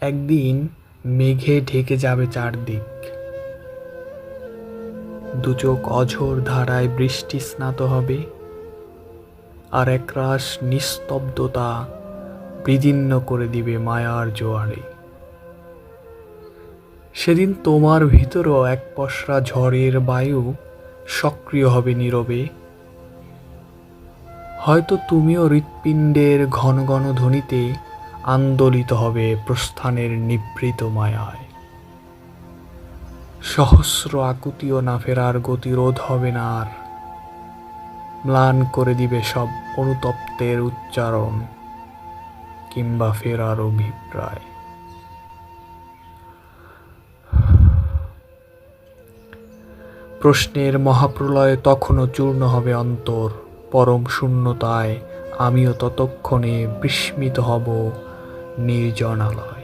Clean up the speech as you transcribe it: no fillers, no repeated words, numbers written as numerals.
একদিন মেঘে ঢেকে যাবে চারদিক, দুচোখ অঝোর ধারায় বৃষ্টি স্নাত হবে, আর একরাশ নিস্তব্ধতা বিদীর্ণ করে দিবে মায়ার জোয়ারে। সেদিন তোমার ভিতরও এক পসরা ঝড়ের বায়ু সক্রিয় হবে নীরবে। হয়তো তুমিও হৃৎপিণ্ডের ঘন ঘন ধ্বনিতে আন্দোলিত হবে প্রস্থানের নিভৃত মায়ায়। সহস্র আকুতিও না ফেরার গতিরোধ হবে না আর, ম্লান করে দিবে সব অনুতপ্তের উচ্চারণ কিংবা ফেরার অভিপ্রায়। প্রশ্নের মহাপ্রলয়ে তখনও চূর্ণ হবে অন্তর, পরম শূন্যতায় আমিও ততক্ষণে বিস্মিত হব নির্জনালয়।